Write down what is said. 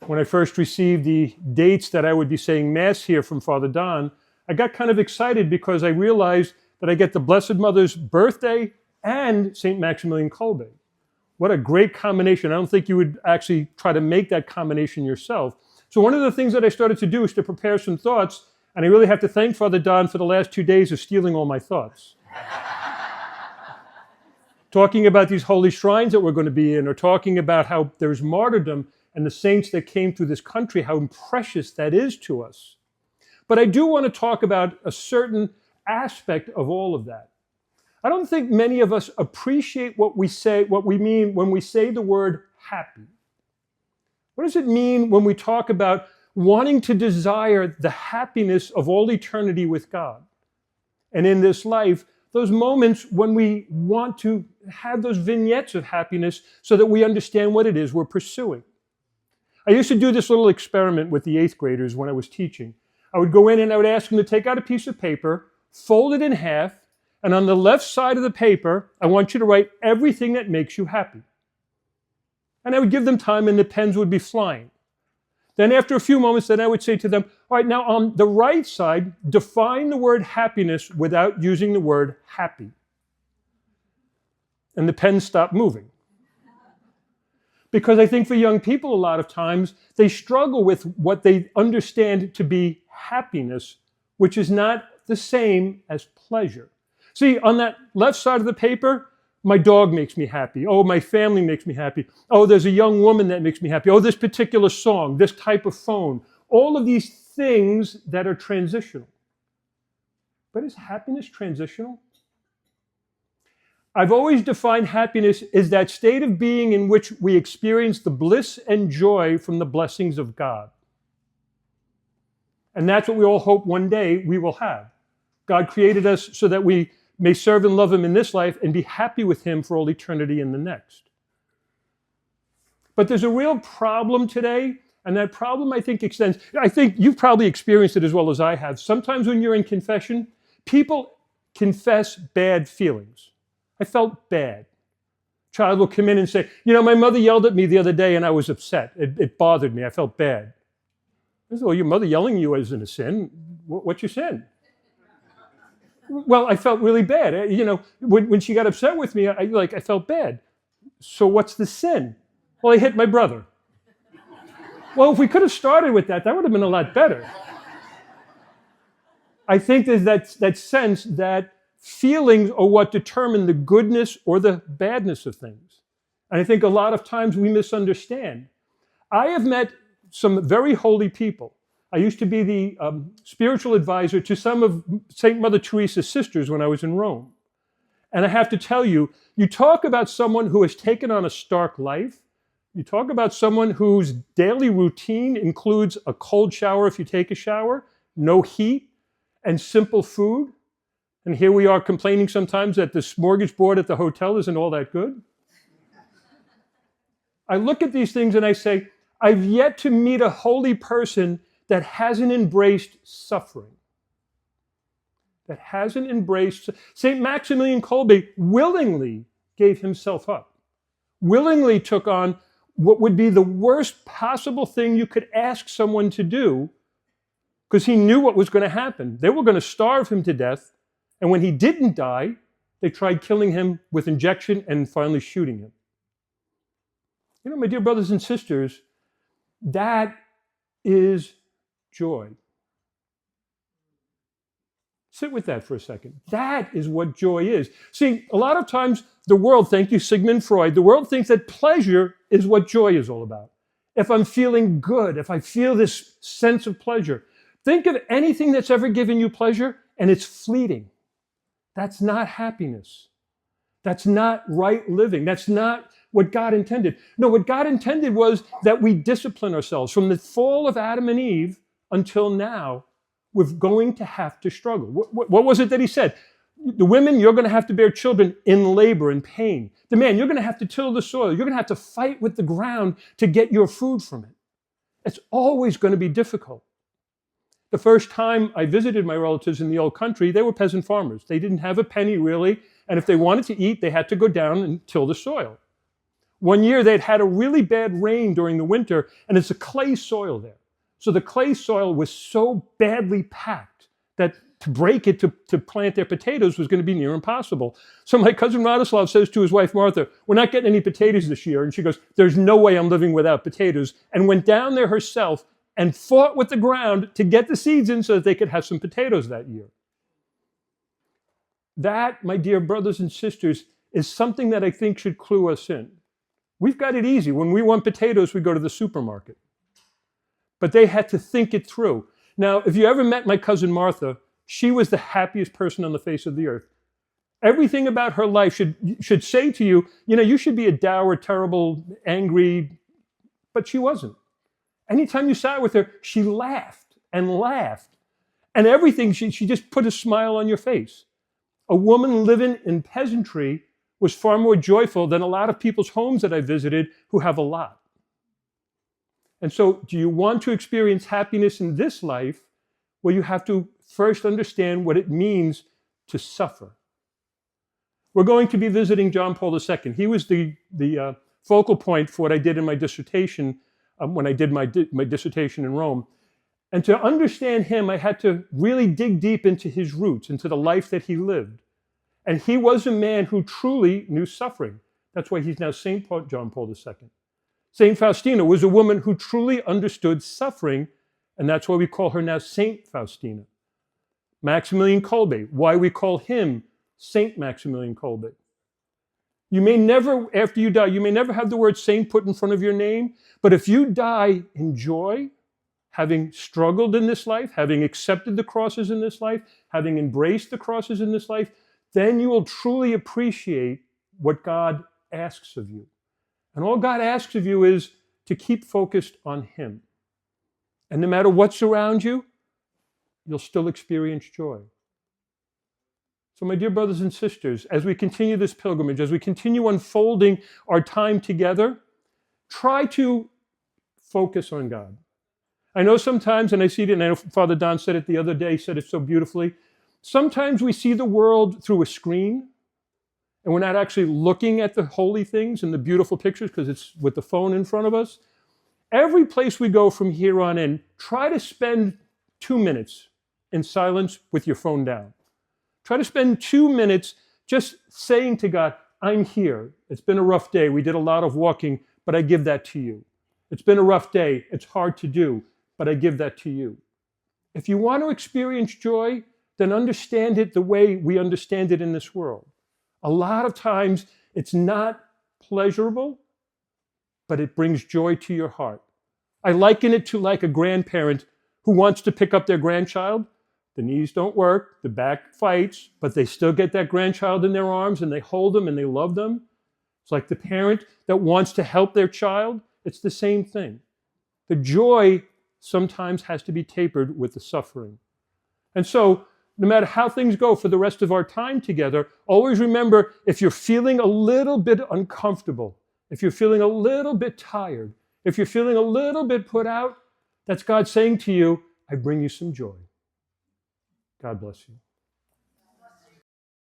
When I first received the dates that I would be saying Mass here from Father Don, I got kind of excited because I realized that I get the Blessed Mother's birthday and St. Maximilian Kolbe. What a great combination. I don't think you would actually try to make that combination yourself. So one of the things that I started to do is to prepare some thoughts, and I really have to thank Father Don for the last 2 days of stealing all my thoughts. Talking about these holy shrines that we're going to be in, or talking about how there's martyrdom and the saints that came through this country, how precious that is to us. But I do want to talk about a certain aspect of all of that. I don't think many of us appreciate what we mean when we say the word happy. What does it mean when we talk about wanting to desire the happiness of all eternity with God? And in this life, those moments when we want to have those vignettes of happiness so that we understand what it is we're pursuing. I used to do this little experiment with the 8th graders when I was teaching. I would go in and I would ask them to take out a piece of paper, fold it in half, and on the left side of the paper, I want you to write everything that makes you happy. And I would give them time and the pens would be flying. Then after a few moments, then I would say to them, all right, now on the right side, define the word happiness without using the word happy. And the pen stopped moving. Because I think for young people, a lot of times, they struggle with what they understand to be happiness, which is not the same as pleasure. See, on that left side of the paper, my dog makes me happy. Oh, my family makes me happy. Oh, there's a young woman that makes me happy. Oh, this particular song, this type of phone. All of these things that are transitional. But is happiness transitional? I've always defined happiness as that state of being in which we experience the bliss and joy from the blessings of God. And that's what we all hope one day we will have. God created us so that we may serve and love Him in this life and be happy with Him for all eternity in the next. But there's a real problem today, and that problem I think extends. I think you've probably experienced it as well as I have. Sometimes when you're in confession, people confess bad feelings. I felt bad. A child will come in and say, my mother yelled at me the other day and I was upset. It bothered me. I felt bad. I said, well, your mother yelling at you isn't a sin. What's your sin? Well, I felt really bad. When she got upset with me, I felt bad. So what's the sin? Well, I hit my brother. Well, if we could have started with that would have been a lot better. I think there's that sense that feelings are what determine the goodness or the badness of things. And I think a lot of times we misunderstand. I have met some very holy people. I used to be the spiritual advisor to some of St. Mother Teresa's sisters when I was in Rome. And I have to tell you, you talk about someone who has taken on a stark life. You talk about someone whose daily routine includes a cold shower if you take a shower, no heat, and simple food. And here we are complaining sometimes that the smorgasbord at the hotel isn't all that good. I look at these things and I say, I've yet to meet a holy person that hasn't embraced suffering. That hasn't embraced. St. Maximilian Kolbe willingly gave himself up. Willingly took on what would be the worst possible thing you could ask someone to do, because he knew what was going to happen. They were going to starve him to death. And when he didn't die, they tried killing him with injection and finally shooting him. My dear brothers and sisters, that is joy. Sit with that for a second. That is what joy is. See, a lot of times the world, thank you, Sigmund Freud, the world thinks that pleasure is what joy is all about. If I'm feeling good, if I feel this sense of pleasure, think of anything that's ever given you pleasure and it's fleeting. That's not happiness. That's not right living. That's not what God intended. No, what God intended was that we discipline ourselves. From the fall of Adam and Eve until now, we're going to have to struggle. What was it that He said? The women, you're going to have to bear children in labor and pain. The man, you're going to have to till the soil. You're going to have to fight with the ground to get your food from it. It's always going to be difficult. The first time I visited my relatives in the old country, they were peasant farmers. They didn't have a penny really, and if they wanted to eat, they had to go down and till the soil. One year they'd had a really bad rain during the winter, and it's a clay soil there. So the clay soil was so badly packed that to break it to plant their potatoes was going to be near impossible. So my cousin Radoslav says to his wife Martha, "We're not getting any potatoes this year." And she goes, "There's no way I'm living without potatoes," and went down there herself and fought with the ground to get the seeds in so that they could have some potatoes that year. That, my dear brothers and sisters, is something that I think should clue us in. We've got it easy. When we want potatoes, we go to the supermarket. But they had to think it through. Now, if you ever met my cousin Martha, she was the happiest person on the face of the earth. Everything about her life should say to you, you should be a dour, terrible, angry, but she wasn't. Anytime you sat with her, she laughed and laughed. And everything, she just put a smile on your face. A woman living in peasantry was far more joyful than a lot of people's homes that I visited who have a lot. And so, do you want to experience happiness in this life? Well, you have to first understand what it means to suffer. We're going to be visiting John Paul II. He was the focal point for what I did in my dissertation when I did my dissertation in Rome. And to understand him, I had to really dig deep into his roots, into the life that he lived. And he was a man who truly knew suffering. That's why he's now St. John Paul II. St. Faustina was a woman who truly understood suffering, and that's why we call her now St. Faustina. Maximilian Kolbe, why we call him St. Maximilian Kolbe. You may never, after you die, you may never have the word saint put in front of your name, but if you die in joy, having struggled in this life, having accepted the crosses in this life, having embraced the crosses in this life, then you will truly appreciate what God asks of you. And all God asks of you is to keep focused on him. And no matter what's around you, you'll still experience joy. So my dear brothers and sisters, as we continue this pilgrimage, as we continue unfolding our time together, try to focus on God. I know sometimes, and I see it, and I know Father Don said it the other day, said it so beautifully, sometimes we see the world through a screen, and we're not actually looking at the holy things and the beautiful pictures because it's with the phone in front of us. Every place we go from here on in, try to spend 2 minutes in silence with your phone down. Try to spend 2 minutes just saying to God, I'm here. It's been a rough day. We did a lot of walking, but I give that to you. It's been a rough day. It's hard to do, but I give that to you. If you want to experience joy, then understand it the way we understand it in this world. A lot of times it's not pleasurable, but it brings joy to your heart. I liken it to like a grandparent who wants to pick up their grandchild. The knees don't work, the back fights, but they still get that grandchild in their arms and they hold them and they love them. It's like the parent that wants to help their child. It's the same thing. The joy sometimes has to be tapered with the suffering. And so, no matter how things go for the rest of our time together, always remember, if you're feeling a little bit uncomfortable, if you're feeling a little bit tired, if you're feeling a little bit put out, that's God saying to you, I bring you some joy. God bless you.